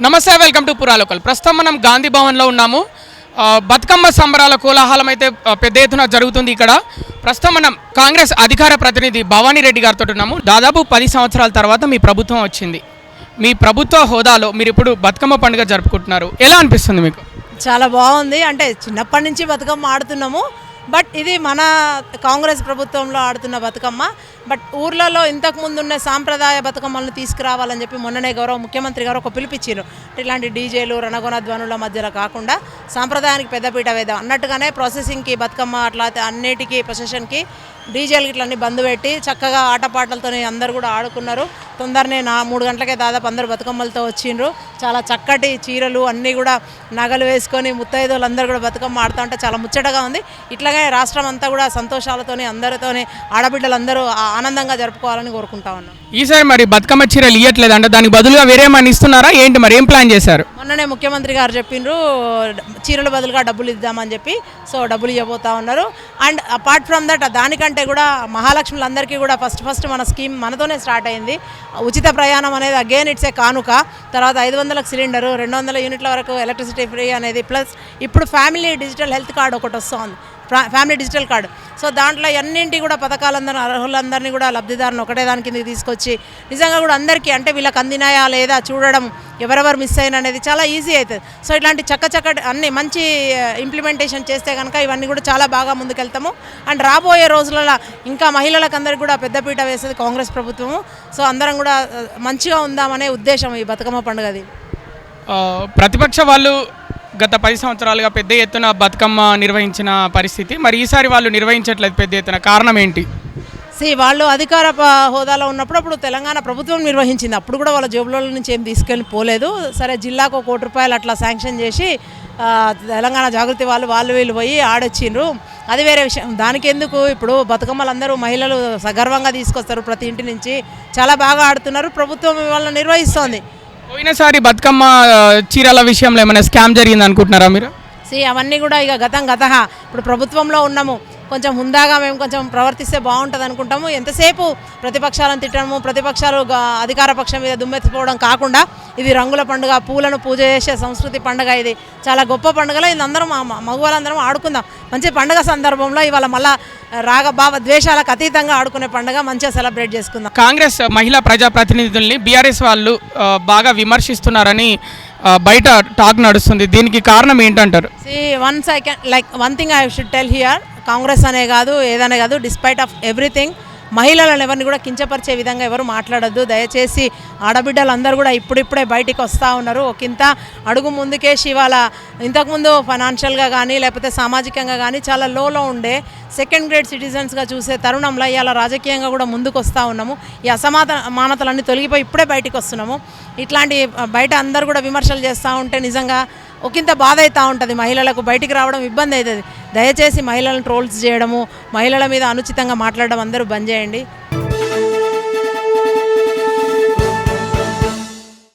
నమస్తే, welcome to పురాలోకల్. ప్రస్తుతం మనం గాంధీ భవన్లో ఉన్నాము. బతుకమ్మ సంబరాల కోలాహలం అయితే పెద్ద ఎత్తున జరుగుతుంది ఇక్కడ. ప్రస్తుతం మనం కాంగ్రెస్ అధికార ప్రతినిధి భవానీ రెడ్డి గారితో ఉన్నాము. దాదాపు 10 సంవత్సరాల తర్వాత మీ ప్రభుత్వం వచ్చింది. మీ ప్రభుత్వ హోదాలో మీరు ఇప్పుడు బతుకమ్మ పండుగ జరుపుకుంటున్నారు. ఎలా అనిపిస్తుంది మీకు? చాలా బాగుంది. అంటే చిన్నప్పటి నుంచి బతుకమ్మ ఆడుతున్నాము. బట్ ఇది మన కాంగ్రెస్ ప్రభుత్వంలో ఆడుతున్న బతుకమ్మ. బట్ ఊర్లలో ఇంతకుముందు ఉన్న సాంప్రదాయ బతుకమ్మలను తీసుకురావాలని చెప్పి మొన్ననే గౌరవ ముఖ్యమంత్రి గారు ఒక పిలిపించారు. ఇట్లాంటి డీజేలు రణగొన ధ్వనుల మధ్యలో కాకుండా సాంప్రదాయానికి పెద్దపీట వేద్దాం అన్నట్టుగానే ప్రాసెసింగ్కి బతుకమ్మ అట్లా అన్నిటికీ ప్రొసెషన్కి డీజేలకి ఇట్లా అన్ని బంద్ పెట్టి చక్కగా ఆటపాటలతో అందరూ కూడా ఆడుకున్నారు. తొందరనే 3 గంటలకే దాదాపు అందరూ బతుకమ్మలతో వచ్చిండ్రు. చాలా చక్కటి చీరలు అన్నీ కూడా నగలు వేసుకొని ముత్తైదువులు అందరూ కూడా బతుకమ్మ ఆడుతూ ఉంటే చాలా ముచ్చటగా ఉంది. ఇట్లాగే రాష్ట్రం అంతా కూడా సంతోషాలతోని అందరితోని ఆడబిడ్డలందరూ ఆనందంగా జరుపుకోవాలని కోరుకుంటా ఉన్నాం. ఈసారి మరి బతుకమ్మ చీరలు ఇవ్వట్లేదు అంటే దానికి బదులుగా వేరేమని ఇస్తున్నారా ఏంటి? మరి ఏం ప్లాన్ చేశారు? మొన్ననే ముఖ్యమంత్రి గారు చెప్పిండ్రు చీరల బదులుగా డబ్బులు ఇద్దామని చెప్పి. సో డబ్బులు ఇవ్వబోతా ఉన్నారు. అండ్ అపార్ట్ ఫ్రమ్ దట్ దానికంటే కూడా మహాలక్ష్ములందరికీ కూడా ఫస్ట్ మన స్కీమ్ మనతోనే స్టార్ట్ అయింది. ఉచిత ప్రయాణం అనేది అగైన్ ఇట్స్ ఏ కానుక. తర్వాత 500లకు సిలిండరు, 200 యూనిట్ల వరకు ఎలక్ట్రిసిటీ ఫ్రీ అనేది, ప్లస్ ఇప్పుడు ఫ్యామిలీ డిజిటల్ హెల్త్ కార్డు ఒకటి వస్తుంది, ఫ్యామిలీ డిజిటల్ కార్డు. సో దాంట్లో అన్నింటి కూడా పథకాలందరూ అర్హులందరినీ కూడా లబ్ధిదారుని ఒకటే దాని కిందకి తీసుకొచ్చి నిజంగా కూడా అందరికీ అంటే వీళ్ళకి అందినాయా లేదా చూడడం, ఎవరెవరు మిస్ అయిన అనేది చాలా ఈజీ అవుతుంది. సో ఇట్లాంటి చక్కటి అన్ని మంచి ఇంప్లిమెంటేషన్ చేస్తే కనుక ఇవన్నీ కూడా చాలా బాగా ముందుకెళ్తాము. అండ్ రాబోయే రోజులలో ఇంకా మహిళలకు అందరికీ కూడా పెద్దపీట వేసేది కాంగ్రెస్ ప్రభుత్వము. సో అందరం కూడా మంచిగా ఉందామనే ఉద్దేశం ఈ బతుకమ్మ పండుగది. ప్రతిపక్ష వాళ్ళు గత 10 సంవత్సరాలుగా పెద్ద ఎత్తున బతుకమ్మ నిర్వహించిన పరిస్థితి, మరి ఈసారి వాళ్ళు నిర్వహించట్లేదు పెద్ద ఎత్తున, కారణం ఏంటి? వాళ్ళు అధికార హోదాలో ఉన్నప్పుడు అప్పుడు తెలంగాణ ప్రభుత్వం నిర్వహించింది. అప్పుడు కూడా వాళ్ళ జేబుల నుంచి ఏం తీసుకెళ్ళి పోలేదు. సరే జిల్లాకు 1 కోటి రూపాయలు అట్లా శాంక్షన్ చేసి తెలంగాణ జాగృతి వాళ్ళు వీళ్ళు పోయి ఆడొచ్చిండ్రు. అది వేరే విషయం. దానికి ఎందుకు ఇప్పుడు బతుకమ్మలు అందరూ మహిళలు సగర్వంగా తీసుకొస్తారు, ప్రతి ఇంటి నుంచి చాలా బాగా ఆడుతున్నారు. ప్రభుత్వం వాళ్ళని నిర్వహిస్తోంది. పోయినసారి బతుకమ్మ చీరల విషయంలో ఏమైనా స్కామ్ జరిగింది అనుకుంటున్నారా మీరు? అవన్నీ కూడా ఇక గతం ఇప్పుడు ప్రభుత్వంలో ఉన్నాము, కొంచెం హుందాగా మేము కొంచెం ప్రవర్తిస్తే బాగుంటుంది అనుకుంటాము. ఎంతసేపు ప్రతిపక్షాలను తిట్టడము, ప్రతిపక్షాలు అధికార పక్షం మీద దుమ్మెత్తిపోవడం కాకుండా ఇది రంగుల పండుగ, పూలను పూజ చేసే సంస్కృతి పండుగ. ఇది చాలా గొప్ప పండుగలో ఇది అందరం మగవాళ్ళందరం ఆడుకుందాం. మంచి పండుగ సందర్భంలో ఇవాళ మళ్ళీ రాగభావ ద్వేషాలకు అతీతంగా ఆడుకునే పండుగ మంచిగా సెలబ్రేట్ చేసుకుందాం. కాంగ్రెస్ మహిళా ప్రజాప్రతినిధుల్ని బీఆర్ఎస్ వాళ్ళు బాగా విమర్శిస్తున్నారని బయట టాక్ నడుస్తుంది. దీనికి కారణం ఏంటంటారు? One thing I should tell here, Congress అనే కాదు ఏదనే కాదు, డిస్పైట్ ఆఫ్ ఎవ్రీథింగ్ మహిళలను ఎవరిని కూడా కించపరిచే విధంగా ఎవరు మాట్లాడద్దు దయచేసి. ఆడబిడ్డలందరూ కూడా ఇప్పుడిప్పుడే బయటికి వస్తూ ఉన్నారు. ఒకంత అడుగు ముందుకేసి ఇవాళ ఇంతకుముందు ఫైనాన్షియల్గా కానీ లేకపోతే సామాజికంగా కానీ చాలా లోలో ఉండే సెకండ్ గ్రేడ్ సిటిజన్స్గా చూసే తరుణంలో ఇవాళ రాజకీయంగా కూడా ముందుకు వస్తూ ఉన్నాము. ఈ అసమానతలన్నీ తొలగిపోయి ఇప్పుడే బయటికి వస్తున్నాము. ఇట్లాంటి బయట అందరూ కూడా విమర్శలు చేస్తూ ఉంటే నిజంగా ఒకంత బాధ అవుతూ ఉంటుంది. మహిళలకు బయటికి రావడం ఇబ్బంది అవుతుంది. దయచేసి మహిళలను ట్రోల్స్ చేయడము, మహిళల మీద అనుచితంగా మాట్లాడడం అందరూ బంద్ చేయండి.